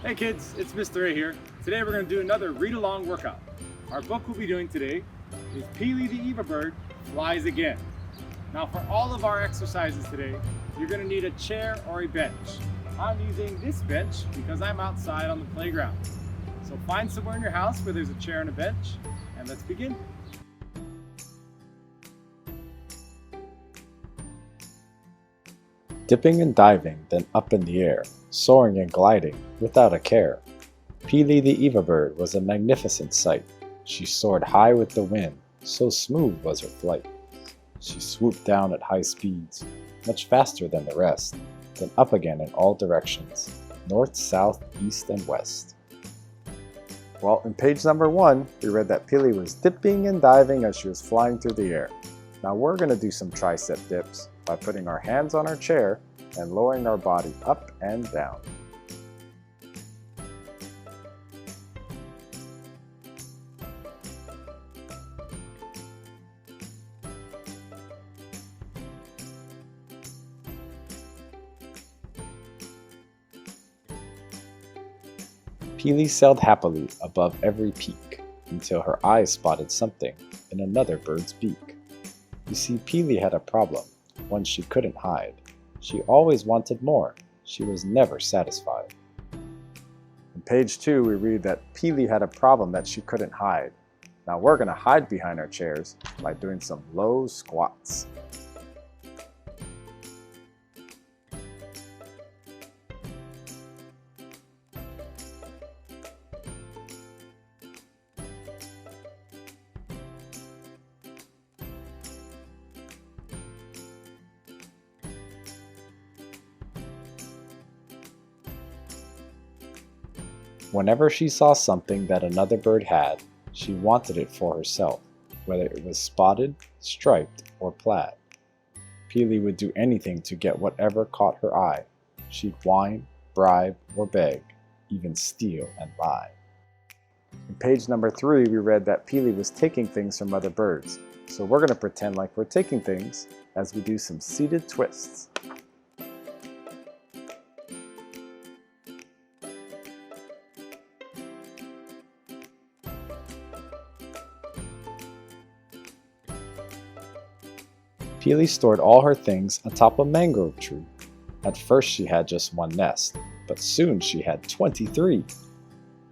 Hey kids, it's Mr. A here. Today we're going to do another read-along workout. Our book we'll be doing today is Pili the Iwa bird flies again. Now for all of our exercises today, you're going to need a chair or a bench. I'm using this bench because I'm outside on the playground. So find somewhere in your house where there's a chair and a bench, and let's begin. Dipping and diving, then up in the air, soaring and gliding, without a care. Pili the Iwa bird was a magnificent sight. She soared high with the wind, so smooth was her flight. She swooped down at high speeds, much faster than the rest, then up again in all directions, north, south, east, and west. Well, in page number 1, we read that Pili was dipping and diving as she was flying through the air. Now we're going to do some tricep dips by putting our hands on our chair and lowering our body up and down. Pili sailed happily above every peak until her eyes spotted something in another bird's beak. You see, Pili had a problem, one she couldn't hide. She always wanted more. She was never satisfied. In page 2, we read that Pili had a problem that she couldn't hide. Now we're going to hide behind our chairs by doing some low squats. Whenever she saw something that another bird had, she wanted it for herself, whether it was spotted, striped, or plaid. Pili would do anything to get whatever caught her eye. She'd whine, bribe, or beg, even steal and lie. In page number 3, we read that Pili was taking things from other birds, so we're going to pretend like we're taking things as we do some seated twists. Pili stored all her things atop a mangrove tree. At first she had just one nest, but soon she had 23.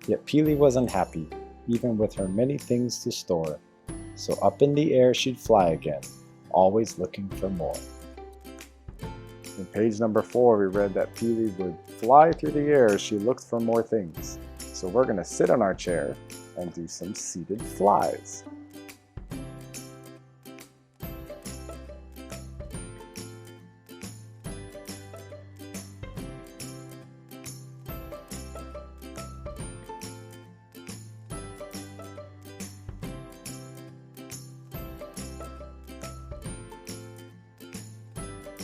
Yet Pili was unhappy, even with her many things to store. So up in the air she'd fly again, always looking for more. In page number 4, we read that Pili would fly through the air as she looked for more things. So we're going to sit on our chair and do some seated flies.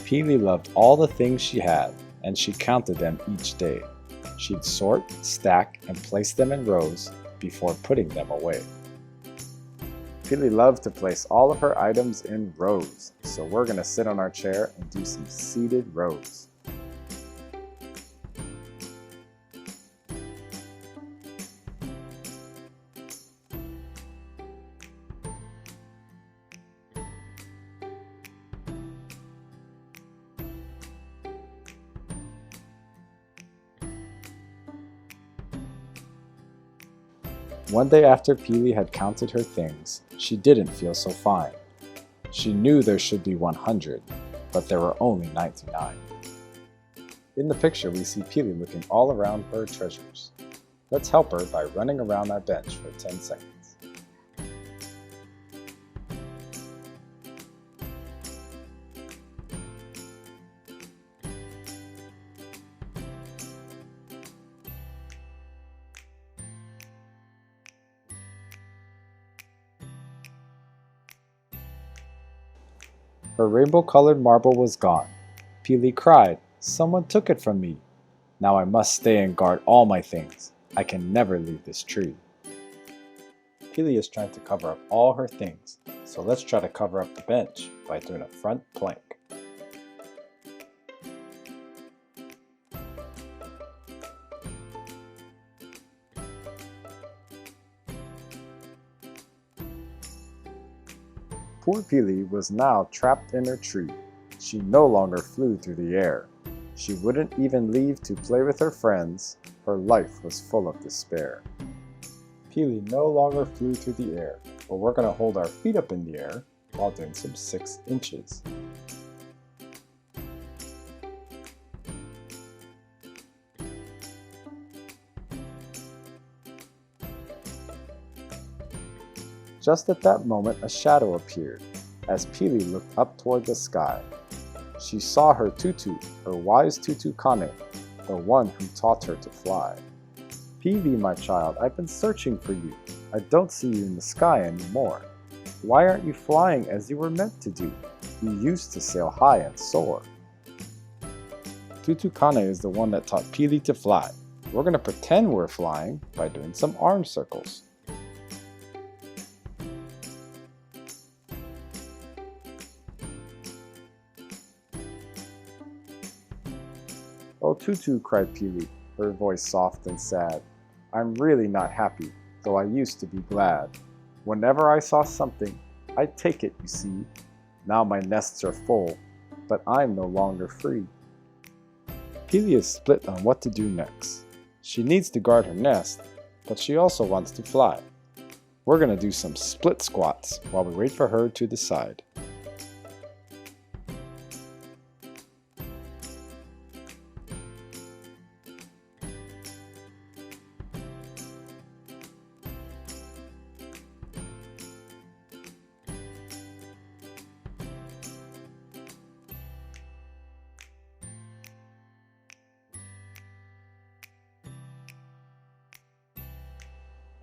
Pili loved all the things she had, and she counted them each day. She'd sort, stack, and place them in rows before putting them away. Pili loved to place all of her items in rows, so we're going to sit on our chair and do some seated rows. One day after Pili had counted her things, she didn't feel so fine. She knew there should be 100, but there were only 99. In the picture, we see Pili looking all around for her treasures. Let's help her by running around our bench for 10 seconds. Her rainbow-colored marble was gone. Pili cried, "Someone took it from me. Now I must stay and guard all my things. I can never leave this tree." Pili is trying to cover up all her things, so let's try to cover up the bench by doing a front plank. Poor Pili was now trapped in her tree. She no longer flew through the air. She wouldn't even leave to play with her friends. Her life was full of despair. Pili no longer flew through the air, but we're going to hold our feet up in the air while doing some 6 inches. Just at that moment, a shadow appeared as Pili looked up toward the sky. She saw her tutu, her wise tutu Kane, the one who taught her to fly. Pili, my child, I've been searching for you. I don't see you in the sky anymore. Why aren't you flying as you were meant to do? You used to sail high and soar. Tutu Kane is the one that taught Pili to fly. We're going to pretend we're flying by doing some arm circles. "Oh, Tutu," cried Pili, her voice soft and sad. "I'm really not happy, though I used to be glad. Whenever I saw something, I'd take it, you see. Now my nests are full, but I'm no longer free." Pili is split on what to do next. She needs to guard her nest, but she also wants to fly. We're going to do some split squats while we wait for her to decide.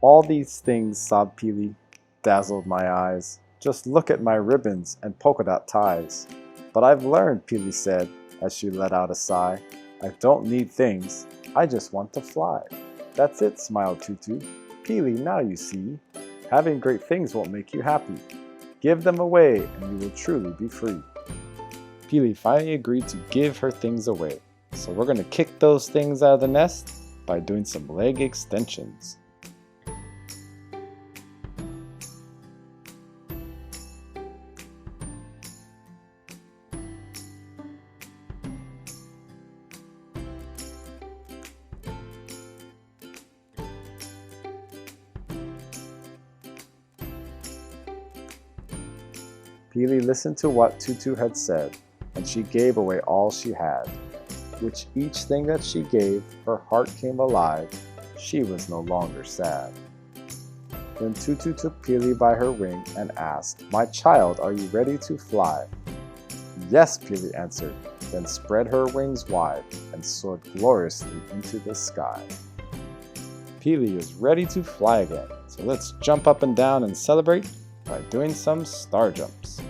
"All these things," sobbed Pili, "dazzled my eyes. Just look at my ribbons and polka dot ties." "But I've learned," Pili said as she let out a sigh. "I don't need things, I just want to fly." "That's it," smiled Tutu. "Pili, now you see, having great things won't make you happy. Give them away and you will truly be free." Pili finally agreed to give her things away. So we're going to kick those things out of the nest by doing some leg extensions. Pili listened to what Tutu had said, and she gave away all she had. With each thing that she gave, her heart came alive. She was no longer sad. Then Tutu took Pili by her wing and asked, "My child, are you ready to fly?" "Yes," Pili answered, then spread her wings wide and soared gloriously into the sky. Pili is ready to fly again, so let's jump up and down and celebrate by doing some star jumps.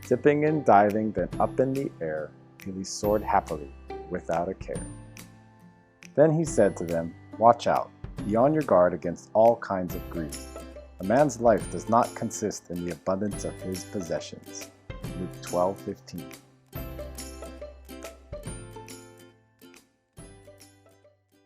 Dipping and diving, then up in the air, Pili soared happily, without a care. Then he said to them, "Watch out, be on your guard against all kinds of greed. A man's life does not consist in the abundance of his possessions." Luke 12:15.